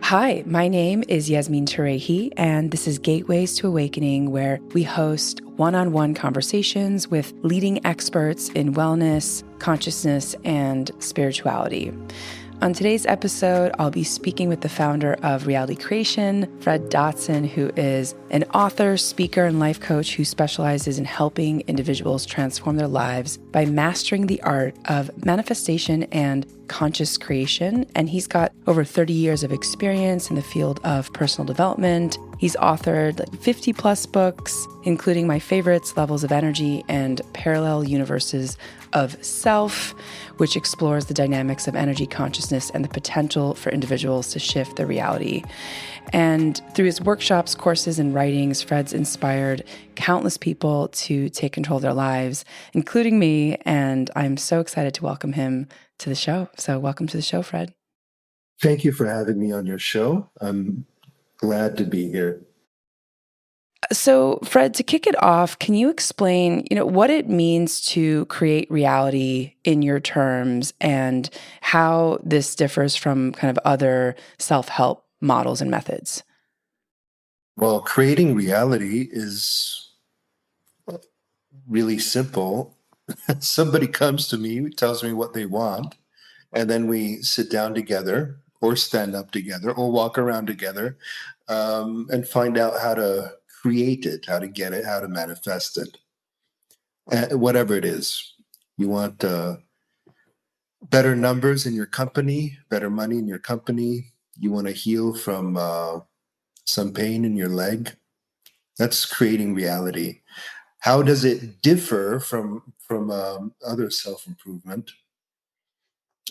Hi, my name is Yasmin Terehi, and this is Gateways to Awakening, where we host one-on-one conversations with leading experts in wellness, consciousness, and spirituality. On today's episode, I'll be speaking with the founder of Reality Creation, Fred Dodson, who is an author, speaker, and life coach who specializes in helping individuals transform their lives by mastering the art of manifestation and conscious creation. And he's got over 30 years of experience in the field of personal development. He's authored 50 plus books, including my favorites, Levels of Energy and Parallel Universes of Self, which explores the dynamics of energy consciousness and the potential for individuals to shift their reality. And through his workshops, courses, and writings, Fred's inspired countless people to take control of their lives, including me. And I'm so excited to welcome him to the show. So welcome to the show, Fred. Thank you for having me on your show. I'm glad to be here. So, Fred, to kick it off, can you explain, what it means to create reality in your terms and how this differs from kind of other self-help models and methods? Well, creating reality is really simple. Somebody comes to me, tells me what they want, and then we sit down together or stand up together or walk around together and find out how to create it, how to get it, how to manifest it. Whatever it is. You want better numbers in your company, better money in your company. You want to heal from some pain in your leg. That's creating reality. How does it differ from other self improvement?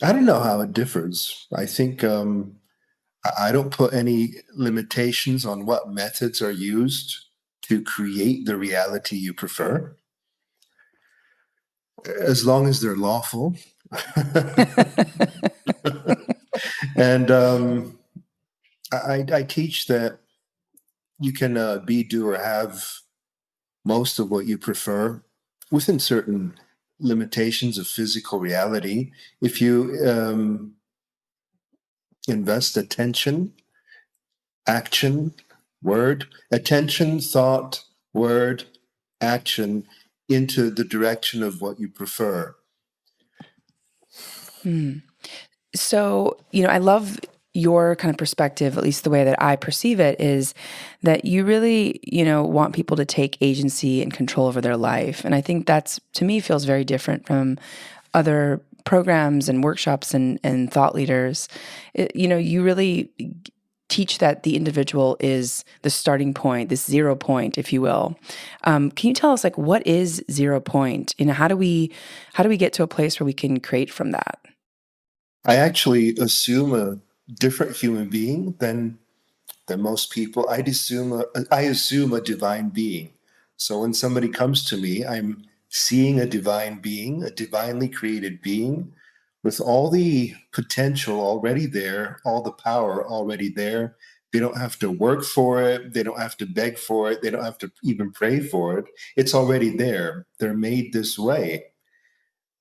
I don't know how it differs. I think I don't put any limitations on what methods are used to create the reality you prefer, as long as they're lawful. And I teach that you can be, do, or have most of what you prefer within certain limitations of physical reality. If you invest attention, action, word, attention, thought, word, action into the direction of what you prefer. So, I love your kind of perspective, at least the way that I perceive it, is that you really, want people to take agency and control over their life. And I think that's, to me, feels very different from other programs and workshops and thought leaders. You really teach that the individual is the starting point, this 0 point, if you will. Can you tell us, what is 0 point? How do we get to a place where we can create from that? I actually assume a different human being than most people. I assume a divine being. So when somebody comes to me, I'm seeing a divine being, a divinely created being with all the potential already there, all the power already there. They don't have to work for it. They don't have to beg for it. They don't have to even pray for it. It's already there. They're made this way.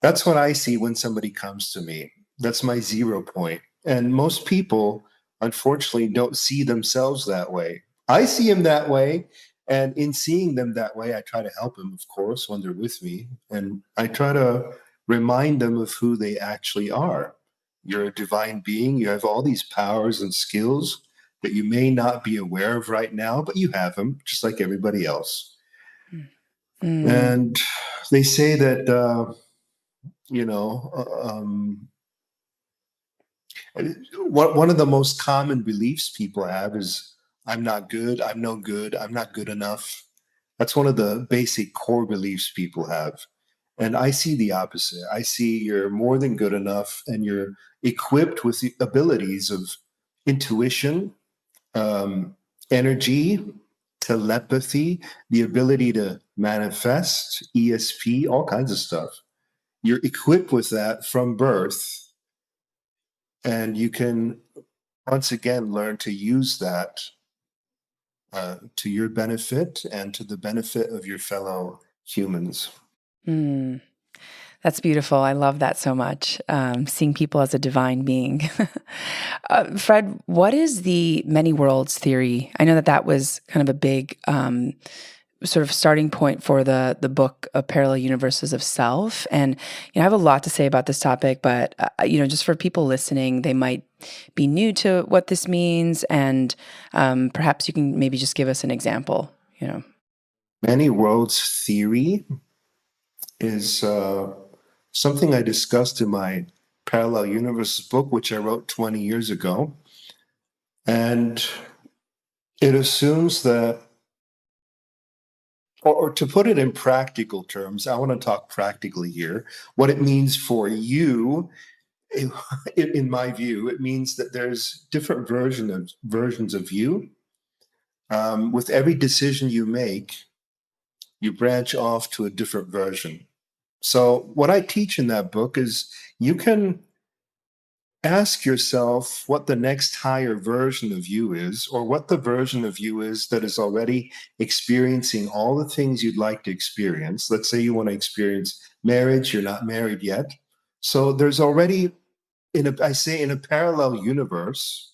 That's what I see when somebody comes to me. That's my 0 point. And most people, unfortunately, don't see themselves that way. I see them that way. And in seeing them that way, I try to help them, of course, when they're with me. And I try to remind them of who they actually are. You're a divine being. You have all these powers and skills that you may not be aware of right now, but you have them just like everybody else. Mm. And they say that, you know, one of the most common beliefs people have is I'm not good, I'm no good, I'm not good enough. That's one of the basic core beliefs people have. And I see the opposite. I see you're more than good enough and you're equipped with the abilities of intuition, energy, telepathy, the ability to manifest, ESP, all kinds of stuff. You're equipped with that from birth, and you can once again learn to use that to your benefit and to the benefit of your fellow humans. Mm. That's beautiful. I love that so much. Seeing people as a divine being. Fred, what is the many worlds theory? I know that that was kind of a big sort of starting point for the book of Parallel Universes of Self. And I have a lot to say about this topic, but just for people listening, they might be new to what this means, and perhaps you can maybe just give us an example. Many worlds theory is something I discussed in my Parallel Universes book, which I wrote 20 years ago. And it assumes that, or to put it in practical terms, I want to talk practically here. What it means for you, in my view, it means that there's different versions of you. With every decision you make, you branch off to a different version. So, what I teach in that book is you can ask yourself what the next higher version of you is, or what the version of you is that is already experiencing all the things you'd like to experience. Let's say you want to experience marriage, you're not married yet. So, there's already, in a parallel universe,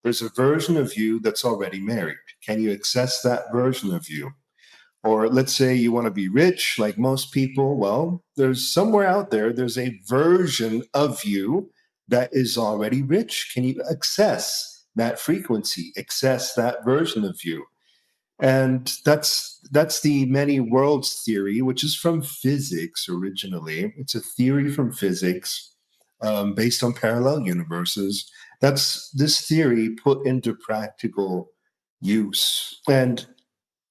there's a version of you that's already married. Can you access that version of you? Or let's say you want to be rich, like most people. Well, there's somewhere out there, there's a version of you that is already rich. Can you access that frequency, access that version of you? And that's the many worlds theory, which is from physics originally. It's a theory from physics based on parallel universes. That's this theory put into practical use. And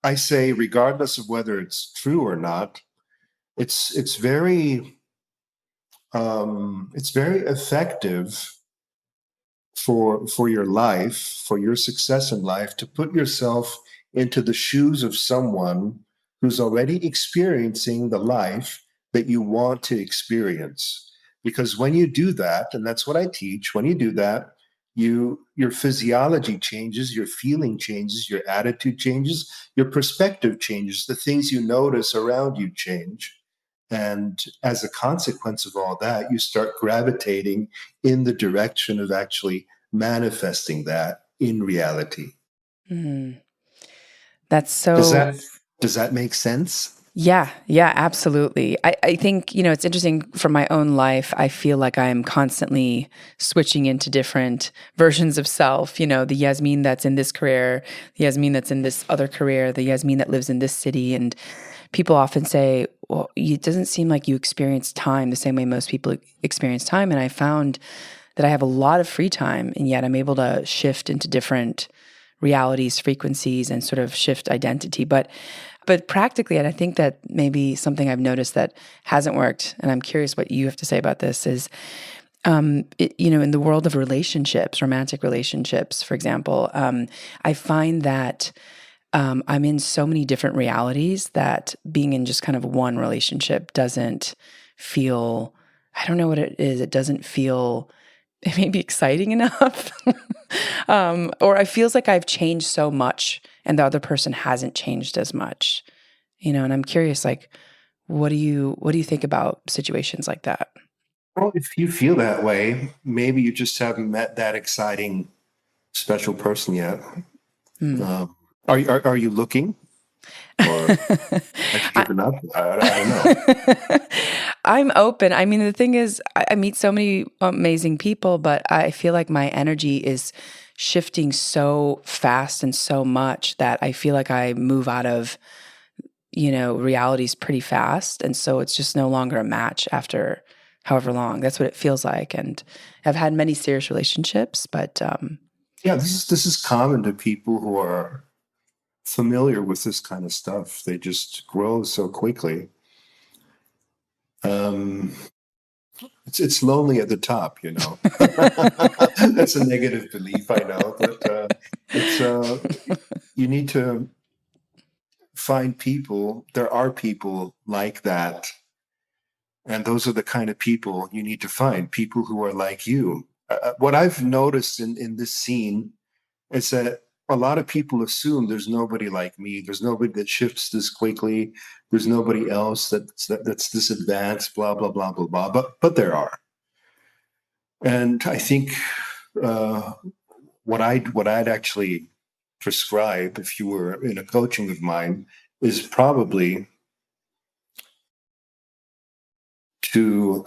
I say, regardless of whether it's true or not, it's it's very effective for your life, for your success in life, to put yourself into the shoes of someone who's already experiencing the life that you want to experience. Because when you do that, and that's what I teach, when you do that, your physiology changes, your feeling changes, your attitude changes, your perspective changes, the things you notice around you change. And as a consequence of all that, you start gravitating in the direction of actually manifesting that in reality. Mm. That's Does so. that make sense? Yeah, yeah, absolutely. I think, it's interesting from my own life. I feel like I'm constantly switching into different versions of self. The Yasmin that's in this career, the Yasmin that's in this other career, the Yasmin that lives in this city. And people often say, well, it doesn't seem like you experience time the same way most people experience time. And I found that I have a lot of free time, and yet I'm able to shift into different realities, frequencies, and sort of shift identity. But practically, and I think that maybe something I've noticed that hasn't worked, and I'm curious what you have to say about this, is, in the world of relationships, romantic relationships, for example, I find that I'm in so many different realities that being in just kind of one relationship doesn't feel, I don't know what it is. It doesn't feel maybe exciting enough. Or it feels like I've changed so much and the other person hasn't changed as much. And I'm curious, like, what do you think about situations like that? Well, if you feel that way, maybe you just haven't met that exciting, special person yet. Hmm. Um, are you looking, or have you I, given up? I don't know. I'm open. I mean, the thing is, I meet so many amazing people, but I feel like my energy is shifting so fast and so much that I feel like I move out of, realities pretty fast. And so it's just no longer a match after however long. That's what it feels like. And I've had many serious relationships, but Yeah, this is common to people who are familiar with this kind of stuff. They just grow so quickly. Um, it's lonely at the top, you know. That's a negative belief, I know, but it's you need to find people. There are people like that, and those are the kind of people you need to find. People who are like you. What I've noticed in this scene is that a lot of people assume there's nobody like me. There's nobody that shifts this quickly. There's nobody else that's this advanced. Blah blah blah blah blah. But there are, and I think uh, what I'd actually prescribe if you were in a coaching of mine is probably to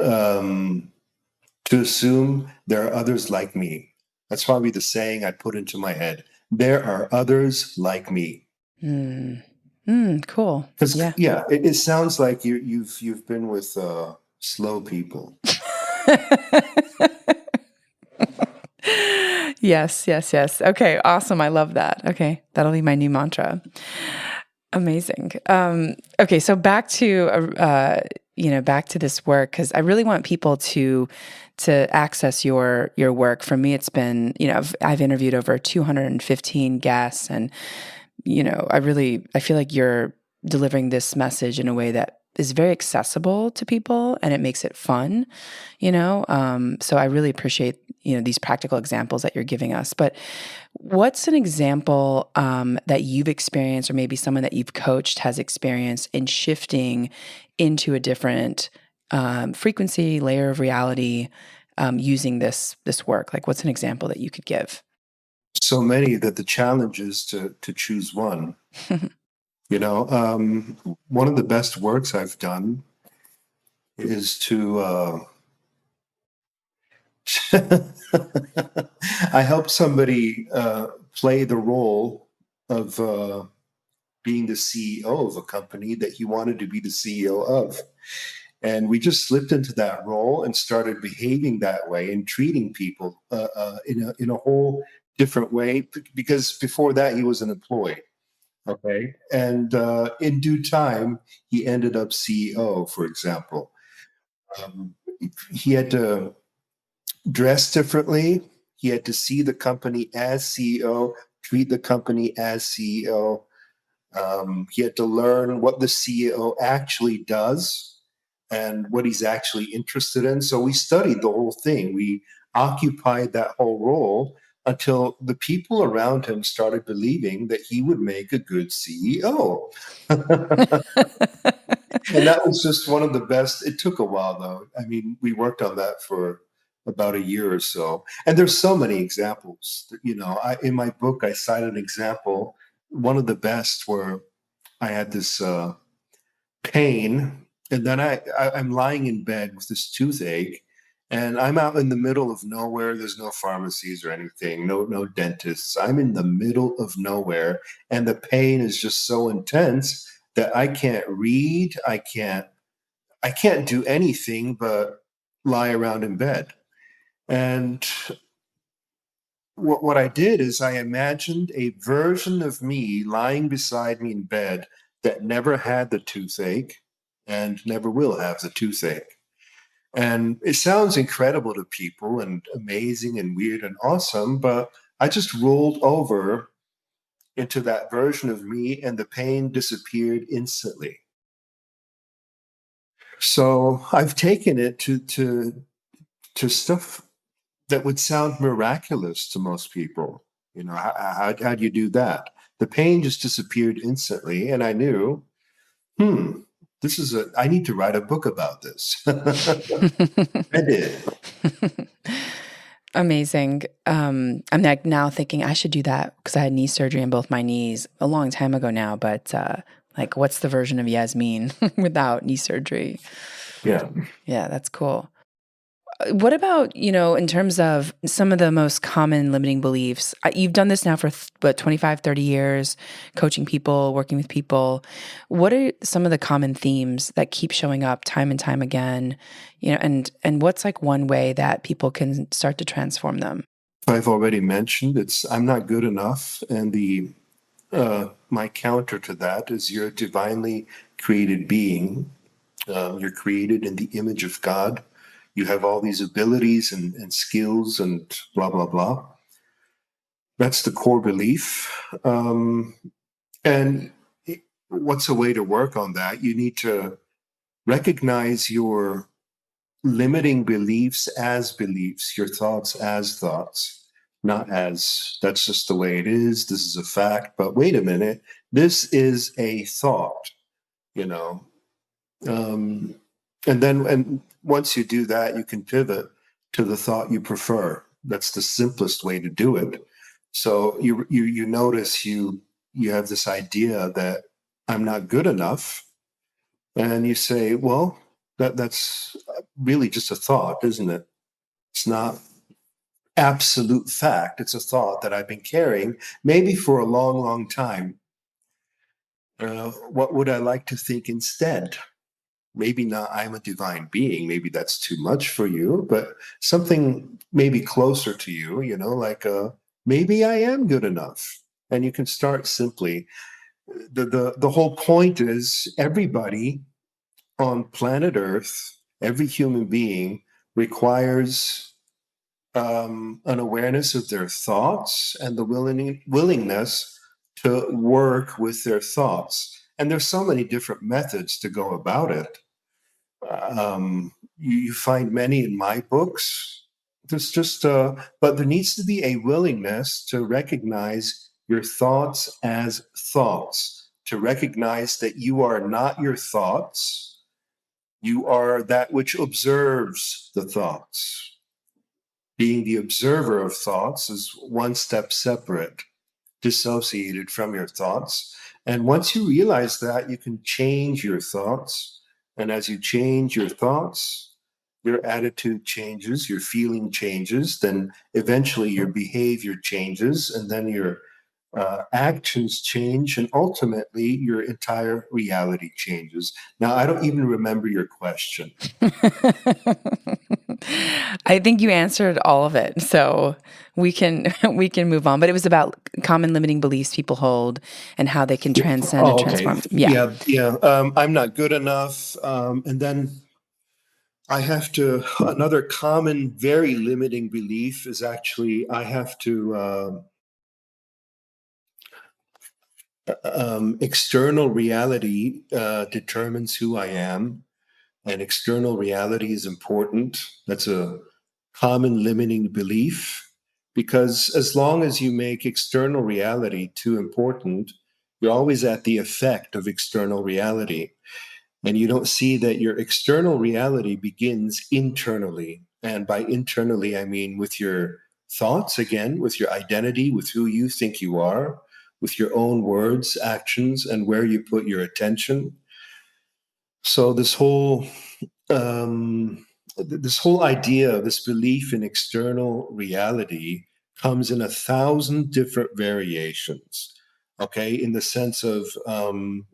to assume there are others like me. That's probably the saying I put into my head. There are others like me. Mm. Cool. Because Yeah. yeah, it sounds like you've been with slow people. Yes, yes, yes. Okay, awesome. I love that. Okay, that'll be my new mantra. Amazing. Okay, so back to back to this work, because I really want people to access your work. For me, it's been, I've interviewed over 215 guests, and I feel like you're delivering this message in a way that is very accessible to people, and it makes it fun, so I really appreciate, these practical examples that you're giving us. But what's an example that you've experienced, or maybe someone that you've coached has experienced, in shifting into a different frequency, layer of reality, using this work? Like, what's an example that you could give? So many that the challenge is to choose one. One of the best works I've done is to I helped somebody play the role of being the CEO of a company that he wanted to be the CEO of. And we just slipped into that role and started behaving that way and treating people in a whole different way, because before that he was an employee. Okay. And in due time, he ended up CEO, for example. Um, he had to dress differently. He had to see the company as CEO, treat the company as CEO. He had to learn what the CEO actually does and what he's actually interested in. So we studied the whole thing. We occupied that whole role until the people around him started believing that he would make a good CEO. And that was just one of the best. It took a while, though. I mean, we worked on that for about a year or so. And there's so many examples. In my book, I cite an example, one of the best, where I had this pain, and then I'm lying in bed with this toothache, and I'm out in the middle of nowhere. There's no pharmacies or anything, no dentists. I'm in the middle of nowhere, and the pain is just so intense that I can't read. I can't do anything but lie around in bed. And what I did is I imagined a version of me lying beside me in bed that never had the toothache and never will have the toothache. And it sounds incredible to people and amazing and weird and awesome, but I just rolled over into that version of me and the pain disappeared instantly. So I've taken it to stuff that would sound miraculous to most people. How do you do that? The pain just disappeared instantly, and I knew, hmm, I need to write a book about this. I did. Amazing. I'm like now thinking I should do that, because I had knee surgery on both my knees a long time ago now. But like, what's the version of Yasmin without knee surgery? Yeah. Yeah, that's cool. What about, in terms of some of the most common limiting beliefs? You've done this now for, 25, 30 years, coaching people, working with people. What are some of the common themes that keep showing up time and time again? And what's like one way that people can start to transform them? I've already mentioned I'm not good enough, and the my counter to that is you're a divinely created being. You're created in the image of God. You have all these abilities and skills and blah blah blah. That's the core belief. And what's a way to work on that? You need to recognize your limiting beliefs as beliefs, your thoughts as thoughts. not as that's just the way it is, this is a fact, but wait a minute, this is a thought, you know. Um, and once you do that, you can pivot to the thought you prefer. That's the simplest way to do it. So you notice you have this idea that I'm not good enough, and you say, well, that's really just a thought, isn't it? It's not absolute fact. It's a thought that I've been carrying, maybe for a long, long time. What would I like to think instead? Maybe not I'm a divine being, maybe that's too much for you, but something maybe closer to you, like maybe I am good enough. And you can start simply. The whole point is everybody on planet Earth, every human being requires an awareness of their thoughts and the willingness to work with their thoughts. And there's so many different methods to go about it. You find many in my books. There's just, but there needs to be a willingness to recognize your thoughts as thoughts, to recognize that you are not your thoughts. You are that which observes the thoughts. Being the observer of thoughts is one step separate, dissociated from your thoughts. And once you realize that, you can change your thoughts. And as you change your thoughts, your attitude changes, your feeling changes, then eventually your behavior changes, and then your actions change, and ultimately your entire reality changes. Now, I don't even remember your question. I think you answered all of it, so we can we can move on. But it was about common limiting beliefs people hold and how they can transcend and Oh, okay. transform them. Yeah. Yeah. I'm not good enough. And then I have to, another common, very limiting belief is actually I have to, external reality determines who I am, and external reality is important. That's a common limiting belief because as long as you make external reality too important, you're always at the effect of external reality. And you don't see that your external reality begins internally. And by internally, I mean with your thoughts, again, with your identity, with who you think you are, with your own words, actions, and where you put your attention. So this whole idea, this belief in external reality comes in 1,000 different variations. Okay, in the sense of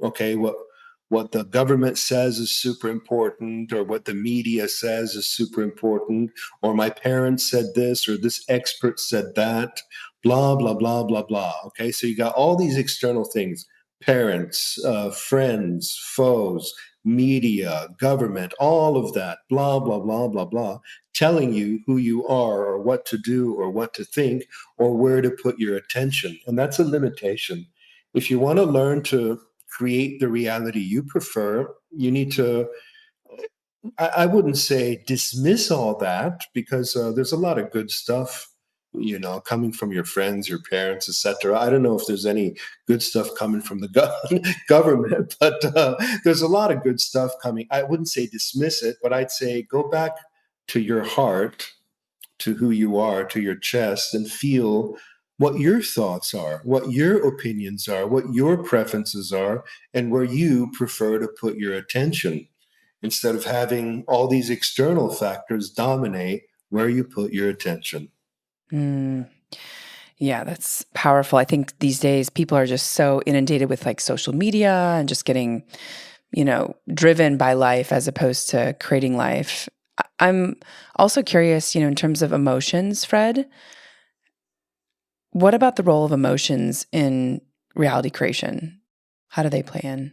okay, what the government says is super important, or what the media says is super important, or my parents said this, or this expert said that, blah blah blah blah blah. Okay, so you got all these external things: parents, friends, foes, media, government, all of that, blah, blah, blah, blah, blah, telling you who you are or what to do or what to think or where to put your attention. And that's a limitation. If you want to learn to create the reality you prefer, you need to, I wouldn't say dismiss all that because there's a lot of good stuff, coming from your friends, your parents, etc. I don't know if there's any good stuff coming from the government, but there's a lot of good stuff coming. I wouldn't say dismiss it, but I'd say go back to your heart, to who you are, to your chest, and feel what your thoughts are, what your opinions are, what your preferences are, and where you prefer to put your attention instead of having all these external factors dominate where you put your attention. Mm. Yeah, that's powerful. I think these days people are just so inundated with like social media and just getting, driven by life as opposed to creating life. I'm also curious, in terms of emotions, Fred, what about the role of emotions in reality creation? How do they play in?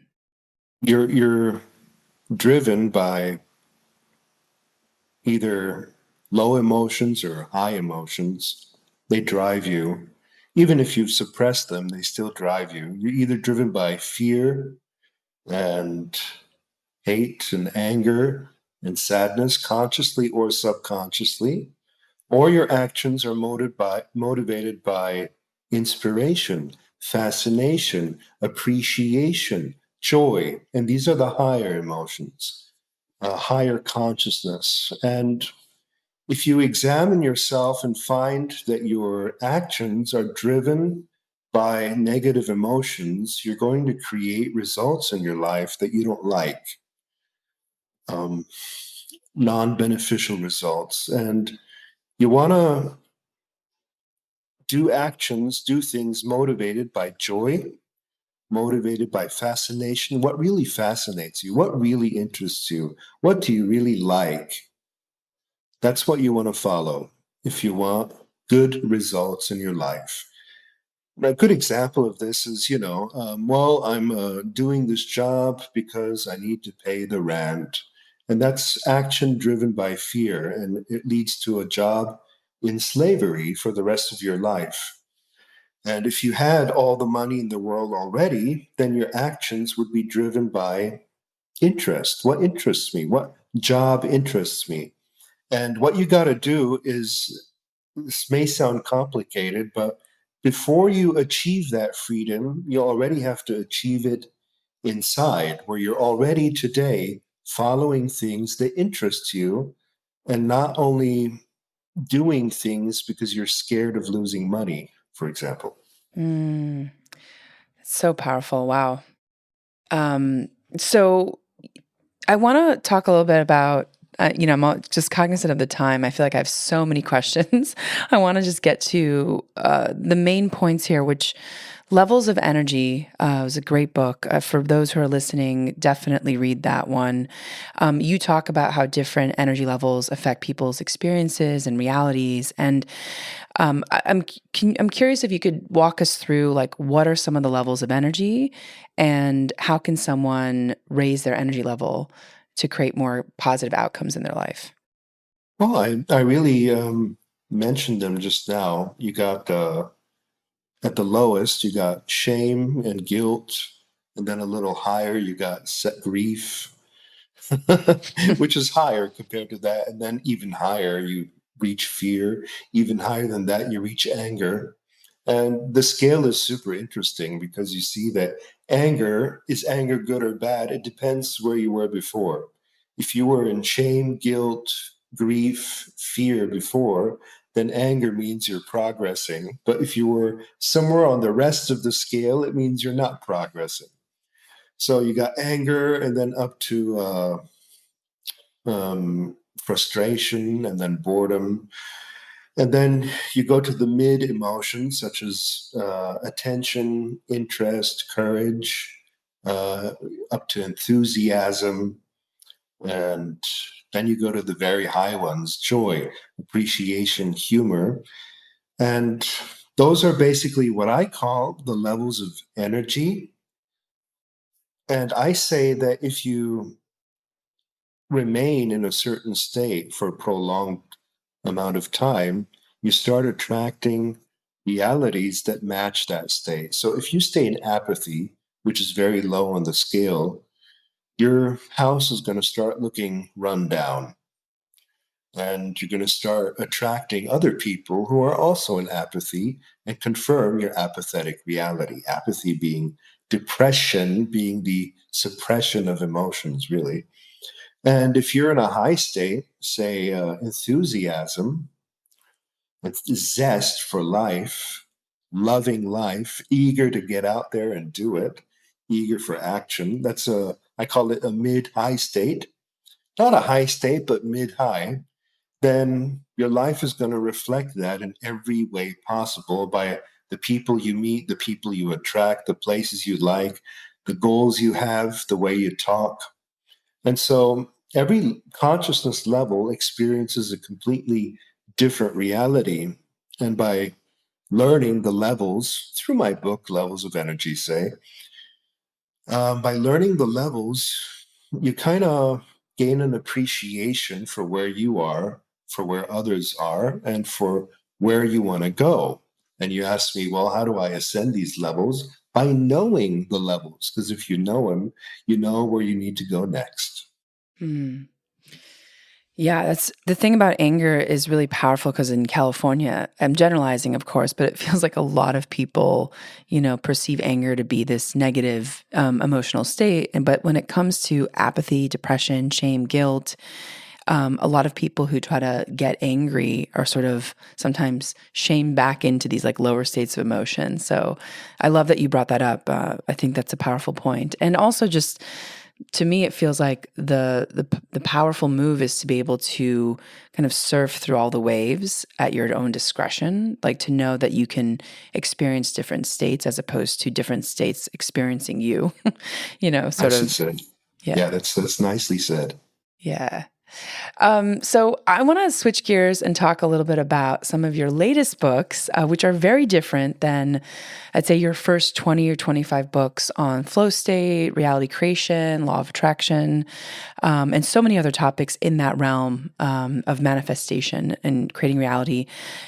You're driven by either low emotions or high emotions. They drive you. Even if you've suppressed them, they still drive you. You're either driven by fear and hate and anger and sadness, consciously or subconsciously, or your actions are motivated by inspiration, fascination, appreciation, joy. And these are the higher emotions, higher consciousness. And if you examine yourself and find that your actions are driven by negative emotions, you're going to create results in your life that you don't like, um, non beneficial results. And you want to do actions, do things motivated by joy, motivated by fascination. What really fascinates you? What really interests you? What do you really like? That's what you want to follow if you want good results in your life. A good example of this is, well, I'm doing this job because I need to pay the rent. And that's action driven by fear, and it leads to a job in slavery for the rest of your life. And if you had all the money in the world already, then your actions would be driven by interest. What interests me? What job interests me? And what you got to do is, this may sound complicated, but before you achieve that freedom, you already have to achieve it inside, where you're already today following things that interest you and not only doing things because you're scared of losing money, for example. Mm, so powerful. Wow. Um, so I want to talk a little bit about, just cognizant of the time. I feel like I have so many questions. I want to just get to the main points here, which Levels of Energy was a great book. For those who are listening, definitely read that one. You talk about how different energy levels affect people's experiences and realities. And I'm curious if you could walk us through, like, what are some of the levels of energy and how can someone raise their energy level to create more positive outcomes in their life? Well, I really mentioned them just now. You got at the lowest, you got shame and guilt, and then a little higher, you got grief, which is higher compared to that. And then even higher, you reach fear. Even higher than that, you reach anger. And the scale is super interesting because you see that is anger good or bad? It depends where you were before. If you were in shame, guilt, grief, fear before, then anger means you're progressing. But if you were somewhere on the rest of the scale, it means you're not progressing. So you got anger and then up to frustration and then boredom. And then you go to the mid emotions such as attention, interest, courage, uh, up to enthusiasm. And then you go to the very high ones: joy, appreciation, humor. And those are basically what I call the levels of energy. And I say that if you remain in a certain state for a prolonged amount of time, you start attracting realities that match that state. So if you stay in apathy, which is very low on the scale, your house is going to start looking run down. And you're going to start attracting other people who are also in apathy and confirm your apathetic reality. Apathy being depression, being the suppression of emotions, really. And if you're in a high state, say enthusiasm, with zest for life, loving life, eager to get out there and do it, eager for action, I call it a mid high state. Not a high state, but mid high. Then your life is going to reflect that in every way possible by the people you meet, the people you attract, the places you like, the goals you have, the way you talk. And so every consciousness level experiences a completely different reality. And by learning the levels through my book, Levels of Energy, say, by learning the levels, you kind of gain an appreciation for where you are, for where others are, and for where you want to go. And you ask me, well, how do I ascend these levels? By knowing the levels, because if you know them, you know where you need to go next. Hmm. Yeah, that's the thing about anger is really powerful because in California, I'm generalizing, of course, but it feels like a lot of people, perceive anger to be this negative emotional state. But when it comes to apathy, depression, shame, guilt, a lot of people who try to get angry are sort of sometimes shamed back into these like lower states of emotion. So I love that you brought that up. I think that's a powerful point. And also just to me, it feels like the powerful move is to be able to kind of surf through all the waves at your own discretion, like to know that you can experience different states as opposed to different states experiencing you, sort Nicely of. said. Yeah. Yeah, that's nicely said. Yeah. So I want to switch gears and talk a little bit about some of your latest books, which are very different than, I'd say, your first 20 or 25 books on flow state, reality creation, law of attraction, and so many other topics in that realm of manifestation and creating reality.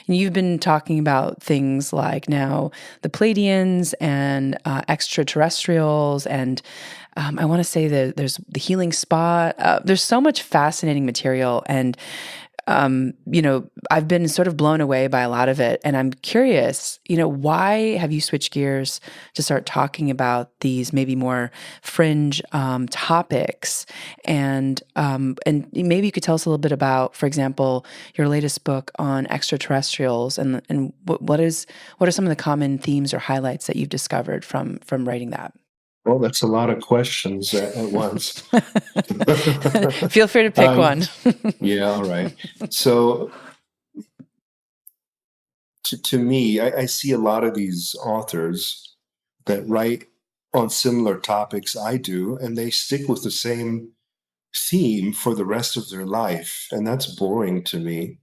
And you've been talking about things like now the Pleiadians and extraterrestrials and I want to say that there's the healing spot. There's so much fascinating material, and I've been sort of blown away by a lot of it. And I'm curious, why have you switched gears to start talking about these maybe more fringe topics? And maybe you could tell us a little bit about, for example, your latest book on extraterrestrials, and what are some of the common themes or highlights that you've discovered from writing that? Well, that's a lot of questions at once. Feel free to pick um, one. yeah, all right. So to me, I see a lot of these authors that write on similar topics I do, and they stick with the same theme for the rest of their life. And that's boring to me.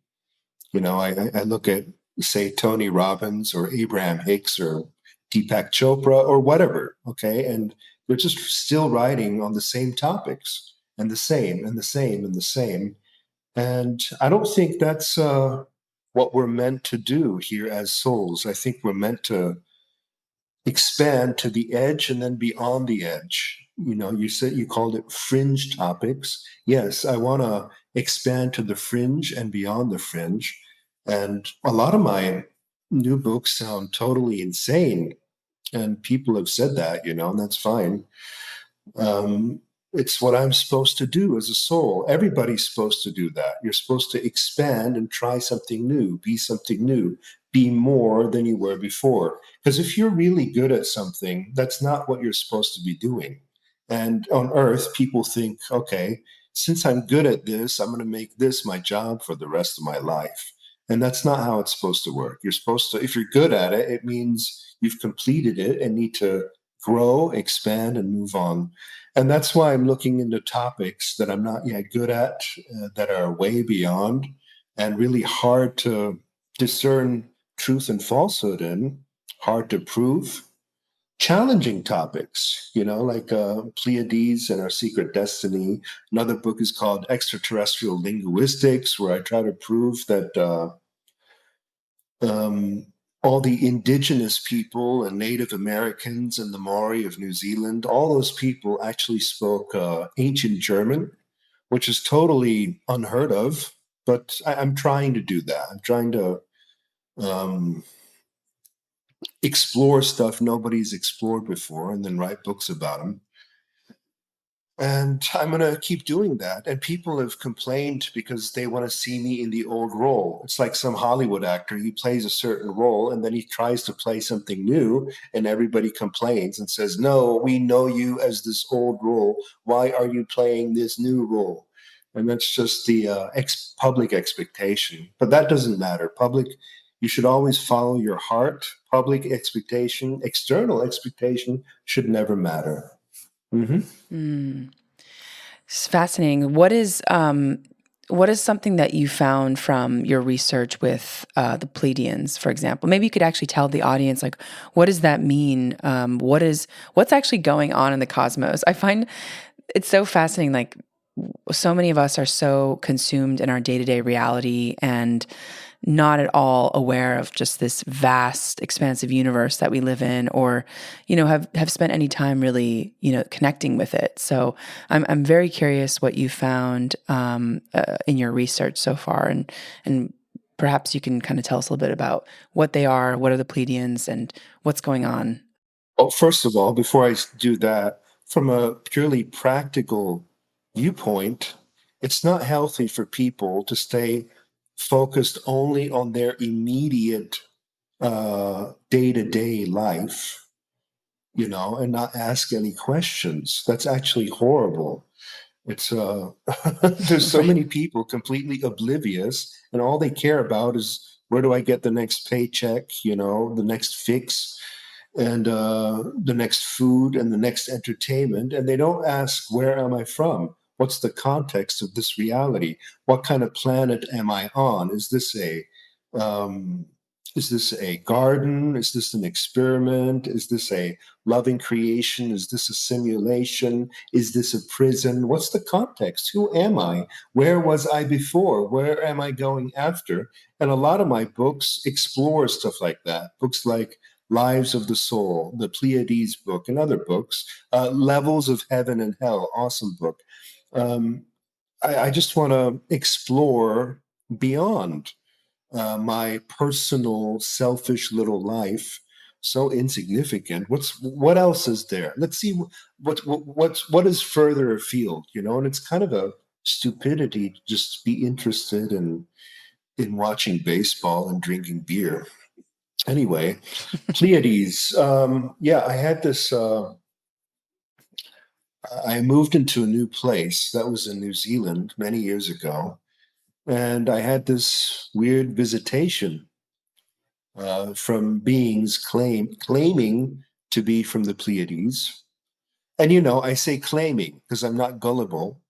I look at, say, Tony Robbins or Abraham Hicks or Deepak Chopra or whatever, okay? And they're just still writing on the same topics and the same and the same and the same. And I don't think that's what we're meant to do here as souls. I think we're meant to expand to the edge and then beyond the edge. You said you called it fringe topics. Yes, I want to expand to the fringe and beyond the fringe. And a lot of my new books sound totally insane. And people have said that, and that's fine. Um, it's what I'm supposed to do as a soul. Everybody's supposed to do that. You're supposed to expand and try something new, be more than you were before. Because if you're really good at something, that's not what you're supposed to be doing. And on earth, people think, okay, since I'm good at this, I'm going to make this my job for the rest of my life. And that's not how it's supposed to work. You're supposed to, if you're good at it, it means you've completed it and need to grow, expand, and move on. And that's why I'm looking into topics that I'm not yet good at, that are way beyond and really hard to discern truth and falsehood in, hard to prove. Challenging topics, like Pleiades and Our Secret Destiny. Another book is called Extraterrestrial Linguistics, where I try to prove that um, all the indigenous people and Native Americans and the Maori of New Zealand, all those people actually spoke ancient German, which is totally unheard of. But I'm trying to do that. I'm trying to um, explore stuff nobody's explored before and then write books about them. And I'm going to keep doing that. And people have complained because they want to see me in the old role. It's like some Hollywood actor. He plays a certain role and then he tries to play something new, and everybody complains and says, no, we know you as this old role. Why are you playing this new role? And that's just the public expectation. But that doesn't matter. You should always follow your heart. Public expectation, external expectation should never matter. Mm-hmm. Mm. It's fascinating. What is something that you found from your research with the Pleiadians, for example? Maybe you could actually tell the audience, like, what does that mean? What's actually going on in the cosmos? I find it's so fascinating. Like, so many of us are so consumed in our day-to-day reality, and not at all aware of just this vast, expansive universe that we live in, or, have spent any time really, connecting with it. So I'm very curious what you found in your research so far, and perhaps you can kind of tell us a little bit about what they are, what are the Pleiadians, and what's going on. Well, first of all, before I do that, from a purely practical viewpoint, it's not healthy for people to stay focused only on their immediate day-to-day life, and not ask any questions. That's actually horrible. It's there's so Right. many people completely oblivious, and all they care about is where do I get the next paycheck, the next fix, and the next food and the next entertainment, and they don't ask where am I from? What's the context of this reality? What kind of planet am I on? Um, is this a garden? Is this an experiment? Is this a loving creation? Is this a simulation? Is this a prison? What's the context? Who am I? Where was I before? Where am I going after? And a lot of my books explore stuff like that. Books like Lives of the Soul, the Pleiades book, and other books, Levels of Heaven and Hell, awesome book. Um, I just want to explore beyond my personal, selfish little life, so insignificant. What else is there? Let's see what is further afield, And it's kind of a stupidity to just be interested in watching baseball and drinking beer. Anyway, Pleiades. Yeah, I had this. I moved into a new place that was in New Zealand many years ago, and I had this weird visitation from beings claiming to be from the Pleiades. And I say claiming because I'm not gullible.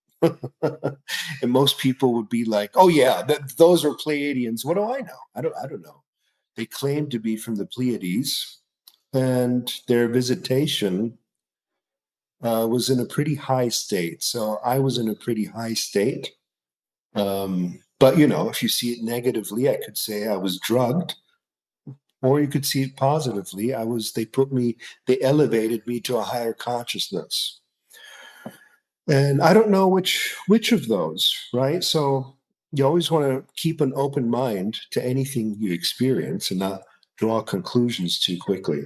And most people would be like, "Oh yeah, those are Pleiadians." What do I know? I don't know. They claim to be from the Pleiades, and their visitation was in a pretty high state. So I was in a pretty high state. But if you see it negatively, I could say I was drugged, or you could see it positively. They elevated me to a higher consciousness. And I don't know which of those, right? So you always want to keep an open mind to anything you experience and not draw conclusions too quickly.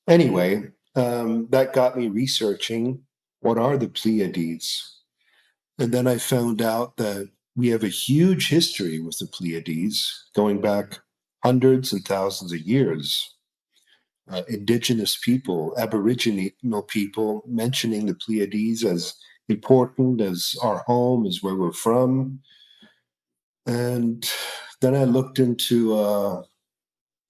Anyway, that got me researching what are the Pleiades. And then I found out that we have a huge history with the Pleiades going back hundreds and thousands of years. Indigenous people, Aboriginal people mentioning the Pleiades as important as our home, as where we're from. And then I looked into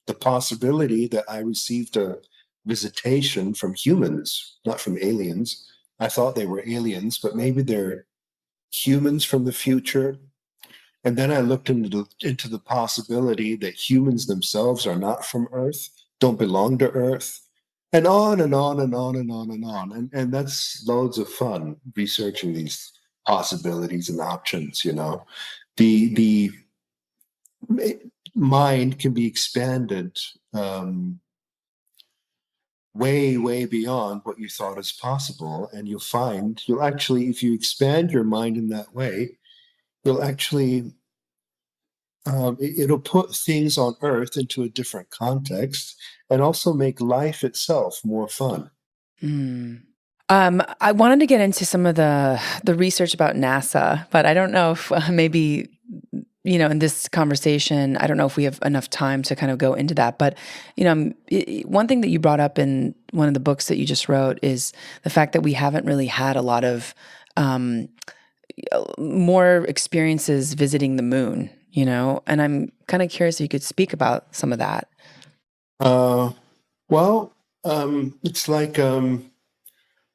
the possibility that I received a visitation from humans, not from aliens. I thought they were aliens, but maybe they're humans from the future. And then I looked into the possibility that humans themselves are not from Earth, don't belong to Earth, and on and on and on and on and on. And that's loads of fun researching these possibilities and options. The mind can be expanded way, way beyond what you thought is possible. And you'll actually, if you expand your mind in that way, you'll actually it'll put things on Earth into a different context and also make life itself more fun. Hmm. I wanted to get into some of the research about NASA, but I don't know if maybe in this conversation, I don't know if we have enough time to kind of go into that. But one thing that you brought up in one of the books that you just wrote is the fact that we haven't really had a lot of more experiences visiting the moon. And I'm kind of curious if you could speak about some of that. Uh, well, it's like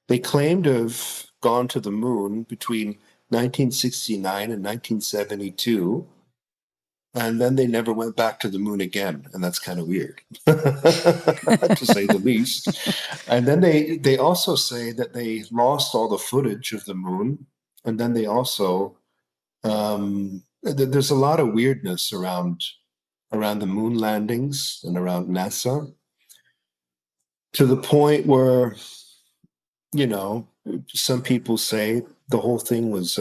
they claim to have gone to the moon between 1969 and 1972, and then they never went back to the moon again, and that's kind of weird, to say the least. And then they also say that they lost all the footage of the moon, and then they also there's a lot of weirdness around around the moon landings and around NASA, to the point where, you know, some people say the whole thing was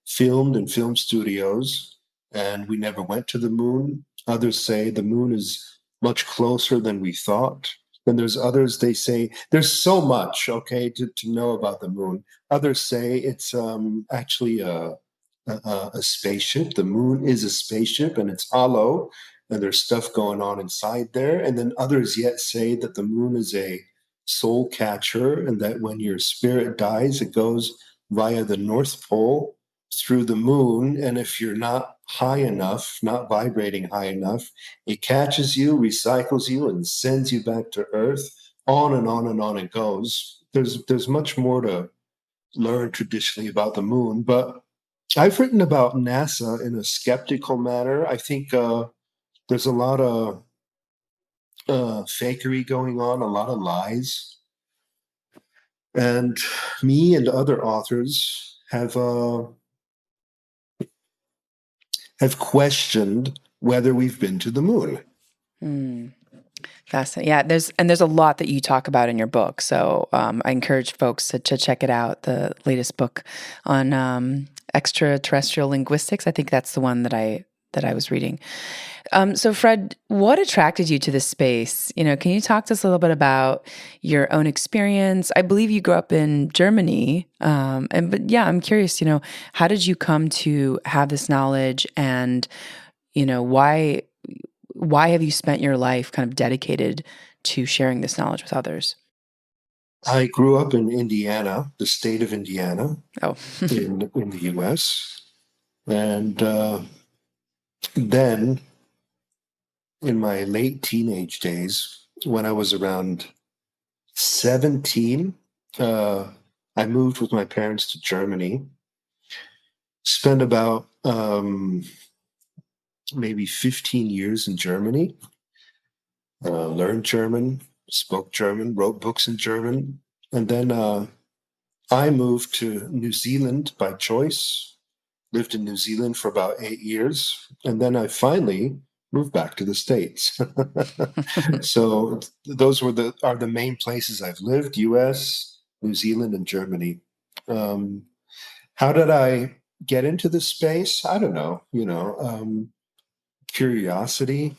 filmed in film studios and we never went to the moon. Others say the moon is much closer than we thought. Then there's others, they say there's so much, okay, to know about the moon. Others say it's actually a spaceship. The moon is a spaceship and it's hollow and there's stuff going on inside there. And then others yet say that the moon is a soul catcher and that when your spirit dies, it goes via the North Pole through the moon. And if you're not high enough, not vibrating high enough, it catches you, recycles you, and sends you back to Earth. On and on and on it goes. There's much more to learn traditionally about the moon, but I've written about NASA in a skeptical manner. I think there's a lot of fakery going on, a lot of lies. And me and other authors have questioned whether we've been to the moon. Mm. Fascinating. Yeah, there's a lot that you talk about in your book. So I encourage folks to check it out. The latest book on extraterrestrial linguistics. I think that's the one that I was reading. So Fred, what attracted you to this space? Can you talk to us a little bit about your own experience? I believe you grew up in Germany, but yeah, I'm curious. How did you come to have this knowledge, and why have you spent your life kind of dedicated to sharing this knowledge with others? I grew up in Indiana, the state of Indiana, Oh, in the U.S., and then in my late teenage days, when I was around 17, I moved with my parents to Germany, spent about maybe 15 years in Germany, learned German, spoke German, wrote books in German. And then I moved to New Zealand by choice, lived in New Zealand for about 8 years. And then I finally moved back to the States. So those are the main places I've lived: US, New Zealand, and Germany. Um, how did I get into this space? I don't know. Curiosity,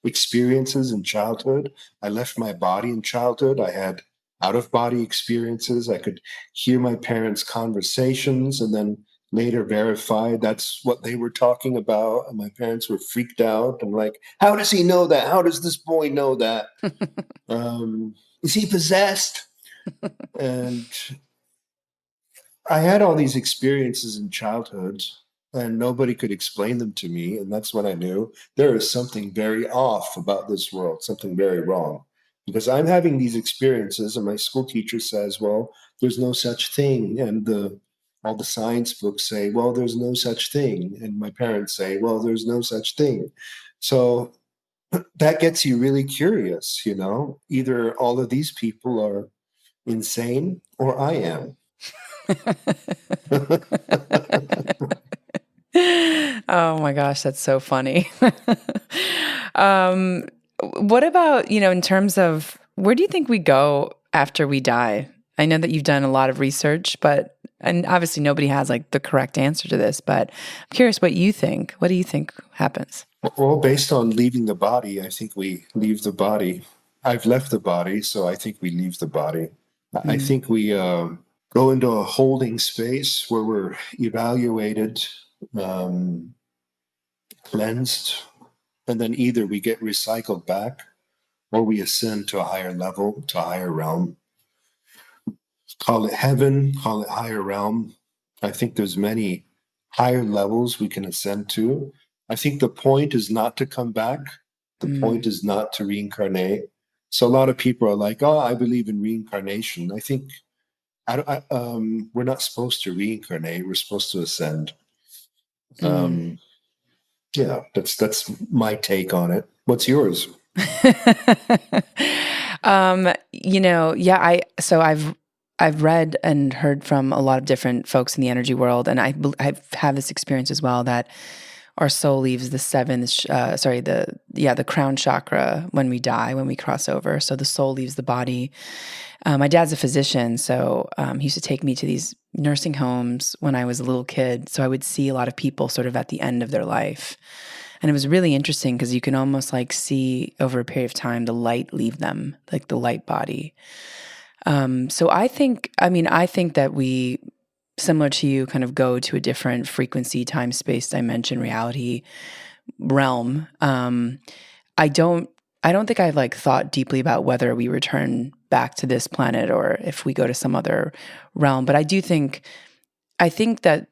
experiences in childhood. I left my body in childhood. I had out of body experiences. I could hear my parents' conversations and then later verify that's what they were talking about. And my parents were freaked out and like, how does he know that? How does this boy know that? Is he possessed? And I had all these experiences in childhood and nobody could explain them to me. And that's when I knew there is something very off about this world, something very wrong. Because I'm having these experiences, and my school teacher says, well, there's no such thing. And all the science books say, well, there's no such thing. And my parents say, well, there's no such thing. So that gets you really curious, Either all of these people are insane or I am. Oh my gosh, that's so funny. um, what about, in terms of where do you think we go after we die? I know that you've done a lot of research, and obviously nobody has like the correct answer to this, but I'm curious what you think. What do you think happens? Well, based on leaving the body, I think we leave the body. I've left the body, so I think we leave the body. I Mm. think we go into a holding space where we're evaluated, um, cleansed, and then either we get recycled back or we ascend to a higher level, to a higher realm. Call it heaven, call it higher realm. I think there's many higher levels we can ascend to. I think the point is not to come back. The Mm. point is not to reincarnate. So a lot of people are like, "Oh, I believe in reincarnation." I think we're not supposed to reincarnate. We're supposed to ascend. Mm. Um, yeah, that's my take on it. What's yours? Yeah, I've read and heard from a lot of different folks in the energy world, and I've had this experience as well that our soul leaves the the crown chakra when we die, when we cross over. So the soul leaves the body. My dad's a physician, so he used to take me to these nursing homes when I was a little kid. So I would see a lot of people sort of at the end of their life. And it was really interesting because you can almost like see over a period of time the light leave them, like the light body. So I think that we, similar to you, kind of go to a different frequency, time, space, dimension, reality realm. I don't think I've like thought deeply about whether we return back to this planet or if we go to some other realm. But I think that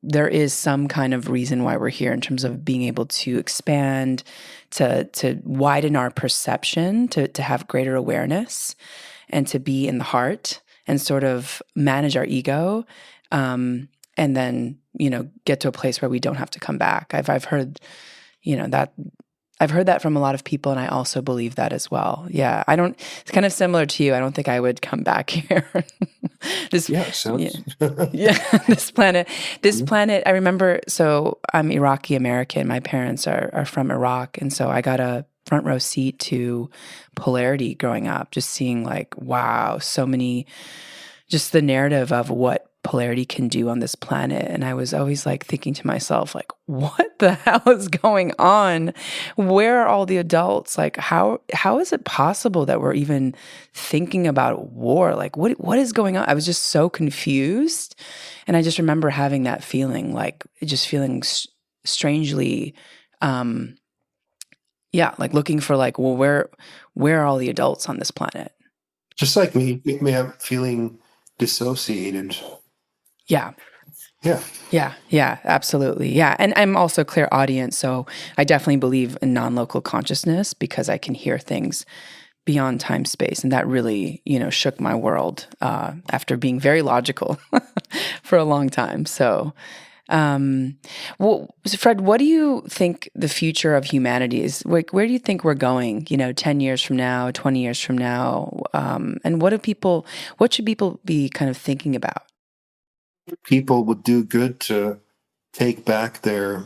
there is some kind of reason why we're here in terms of being able to expand, to widen our perception, to have greater awareness, and to be in the heart and sort of manage our ego, and then get to a place where we don't have to come back. I've heard that. I've heard that from a lot of people, and I also believe that as well. Yeah, it's kind of similar to you. I don't think I would come back here. this, Yeah, yeah, sounds. yeah, this planet. I remember. So I'm Iraqi American. My parents are from Iraq, and so I got a front row seat to polarity growing up. Just seeing like, wow, so many. Just the narrative of what polarity can do on this planet. And I was always like thinking to myself, like, what the hell is going on? Where are all the adults? Like, how is it possible that we're even thinking about war? Like, what is going on? I was just so confused. And I just remember having that feeling, like just feeling strangely, like looking for like, well, where are all the adults on this planet? Just like me, I'm feeling dissociated. Yeah. Yeah. Yeah, absolutely. Yeah. And I'm also clairaudient, so I definitely believe in non-local consciousness because I can hear things beyond time space. And that really, shook my world after being very logical for a long time. So, so Fred, what do you think the future of humanity is? Like, where do you think we're going, 10 years from now, 20 years from now? And what should people be kind of thinking about? People would do good to take back their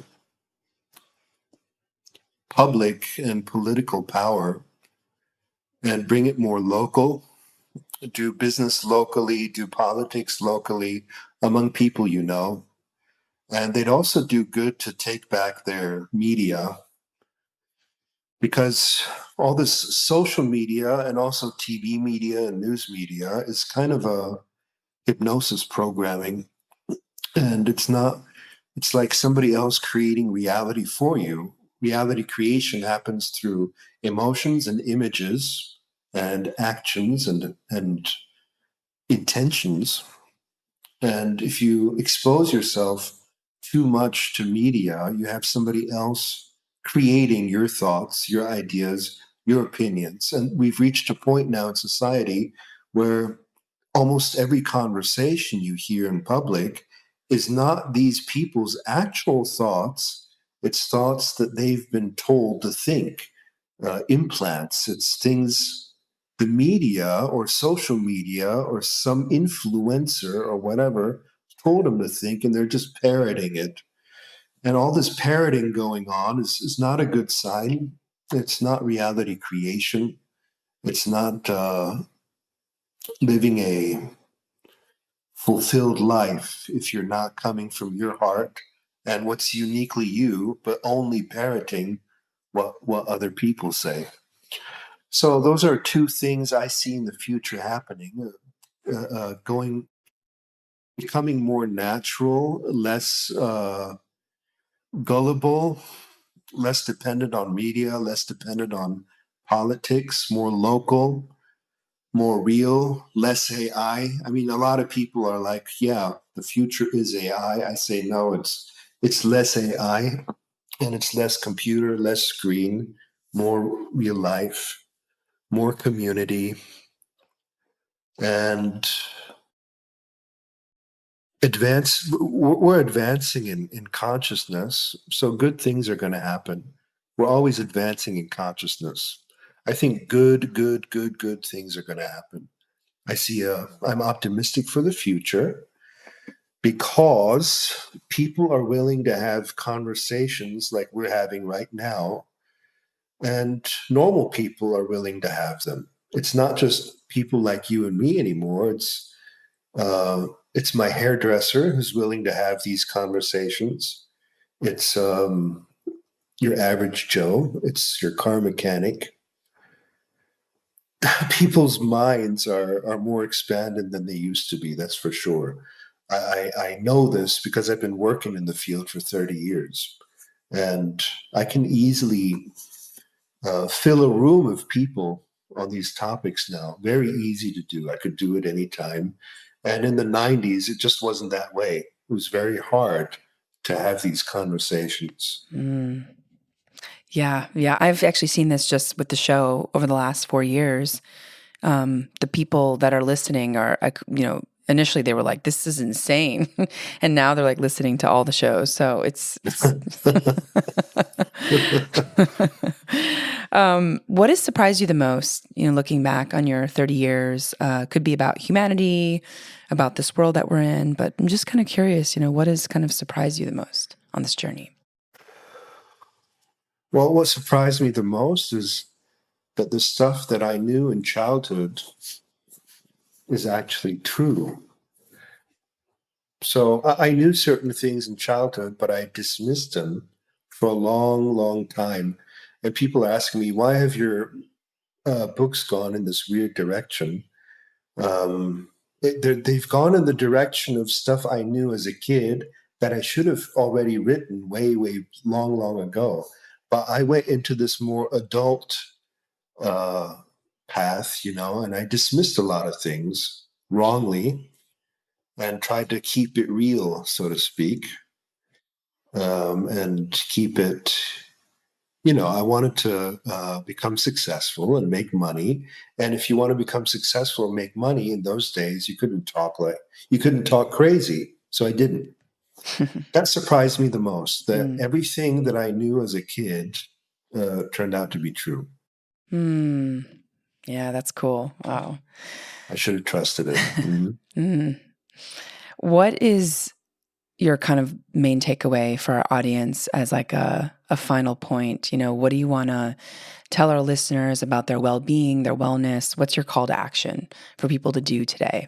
public and political power and bring it more local, do business locally, do politics locally among people you know. And they'd also do good to take back their media because all this social media and also TV media and news media is kind of a hypnosis programming. And it's like somebody else creating reality for you. Reality creation happens through emotions and images and actions and intentions. And if you expose yourself too much to media, you have somebody else creating your thoughts, your ideas, your opinions. And we've reached a point now in society where almost every conversation you hear in public is not these people's actual thoughts, it's thoughts that they've been told to think, implants, it's things the media or social media or some influencer or whatever told them to think, and they're just parroting it. And all this parroting going on is not a good sign. It's not reality creation. It's not living a fulfilled life if you're not coming from your heart and what's uniquely you, but only parroting what other people say. So those are two things I see in the future happening, going becoming more natural, less gullible, less dependent on media, less dependent on politics, more local, more real, less AI. I mean, a lot of people are like, "Yeah, the future is AI." I say, no, it's less AI and it's less computer, less screen, more real life, more community, and we're advancing in consciousness, so good things are going to happen. We're always advancing in consciousness. I think good things are going to happen. I'm optimistic for the future, because people are willing to have conversations like we're having right now, and normal people are willing to have them. It's not just people like you and me anymore. It's my hairdresser who's willing to have these conversations. It's your average Joe. It's your car mechanic. People's minds are more expanded than they used to be. That's for sure. I know this because I've been working in the field for 30 years, and I can easily fill a room of people on these topics now. Very easy to do. I could do it anytime. And in the 90s, it just wasn't that way. It was very hard to have these conversations. Yeah. Yeah. I've actually seen this just with the show over the last 4 years. The people that are listening are, initially they were like, this is insane. And now they're like listening to all the shows. So it's what has surprised you the most, looking back on your 30 years, could be about humanity, about this world that we're in, but I'm just kind of curious, what has kind of surprised you the most on this journey? Well, what surprised me the most is that the stuff that I knew in childhood is actually true. So I knew certain things in childhood, but I dismissed them for a long, long time. And people are asking me, why have your books gone in this weird direction? They've gone in the direction of stuff I knew as a kid that I should have already written way, way long, long ago. But I went into this more adult path, and I dismissed a lot of things wrongly and tried to keep it real, so to speak, and keep it. I wanted to become successful and make money. And if you want to become successful and make money in those days, you couldn't talk crazy. So I didn't. That surprised me the most, that everything that I knew as a kid turned out to be true. Yeah, that's cool. Wow. I should have trusted it. Mm-hmm. What is your kind of main takeaway for our audience as like a final point? What do you want to tell our listeners about their well-being, their wellness? What's your call to action for people to do today?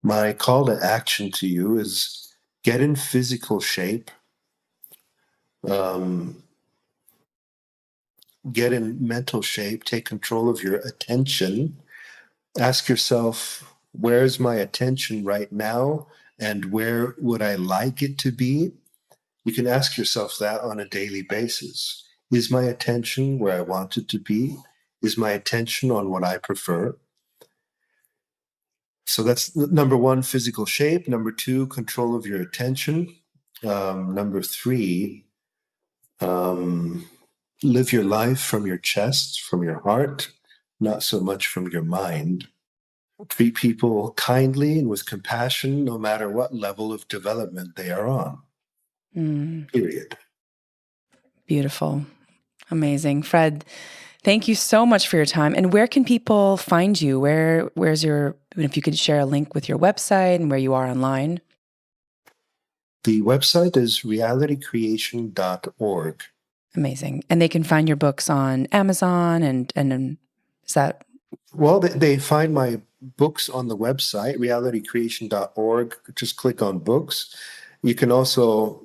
My call to action to you is get in physical shape. Get in mental shape. Take control of your attention. Ask yourself, where's my attention right now? And where would I like it to be? You can ask yourself that on a daily basis. Is my attention where I want it to be? Is my attention on what I prefer? So that's number one, physical shape. Number two, control of your attention. Number three, live your life from your chest, from your heart, not so much from your mind. Treat people kindly and with compassion, no matter what level of development they are on. Period. Beautiful. Amazing. Fred, thank you so much for your time. And where can people find you? Where's if you could share a link with your website and where you are online? The website is realitycreation.org. Amazing. And they can find your books on Amazon and is that? Well, they find my books on the website, realitycreation.org. Just click on books. You can also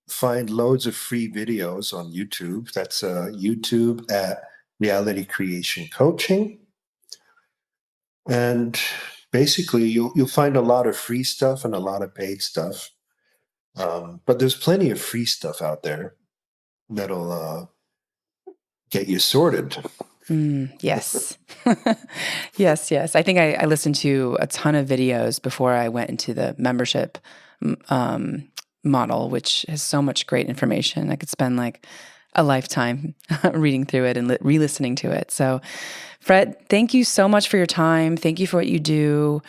find loads of free videos on YouTube. That's YouTube at Reality Creation Coaching. And basically, you'll find a lot of free stuff and a lot of paid stuff. But there's plenty of free stuff out there that'll get you sorted. Yes. Yes. I think I listened to a ton of videos before I went into the membership model, which has so much great information. I could spend like a lifetime reading through it and re-listening to it. So Fred, thank you so much for your time. Thank you for what you do.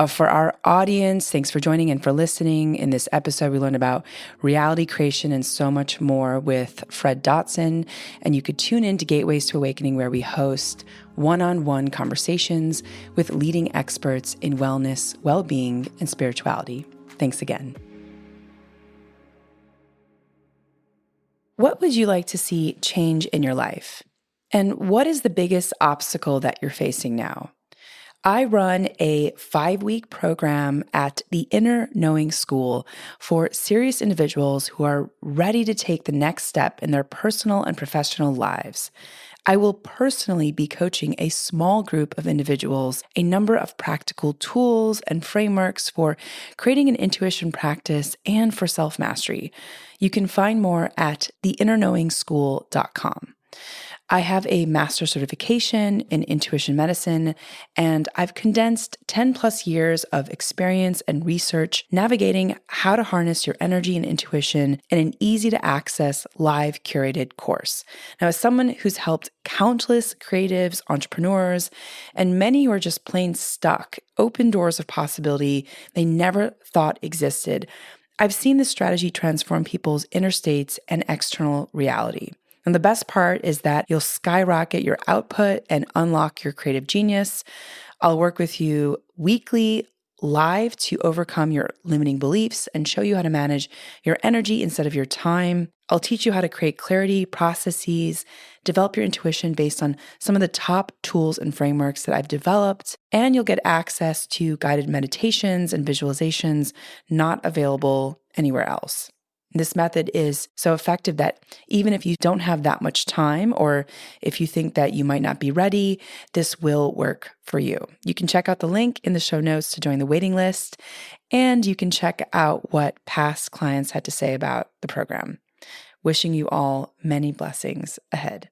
For our audience, thanks for joining and for listening. In this episode, we learned about reality creation and so much more with Fred Dodson. And you could tune in to Gateways to Awakening, where we host one-on-one conversations with leading experts in wellness, well-being, and spirituality. Thanks again. What would you like to see change in your life? And what is the biggest obstacle that you're facing now? I run a 5-week program at the Inner Knowing School for serious individuals who are ready to take the next step in their personal and professional lives. I will personally be coaching a small group of individuals, a number of practical tools and frameworks for creating an intuition practice and for self-mastery. You can find more at theinnerknowingschool.com. I have a master's certification in intuition medicine, and I've condensed 10 plus years of experience and research navigating how to harness your energy and intuition in an easy to access live curated course. Now, as someone who's helped countless creatives, entrepreneurs, and many who are just plain stuck, open doors of possibility they never thought existed, I've seen this strategy transform people's inner states and external reality. And the best part is that you'll skyrocket your output and unlock your creative genius. I'll work with you weekly live to overcome your limiting beliefs and show you how to manage your energy instead of your time. I'll teach you how to create clarity, processes, develop your intuition based on some of the top tools and frameworks that I've developed, and you'll get access to guided meditations and visualizations not available anywhere else. This method is so effective that even if you don't have that much time, or if you think that you might not be ready, this will work for you. You can check out the link in the show notes to join the waiting list, and you can check out what past clients had to say about the program. Wishing you all many blessings ahead.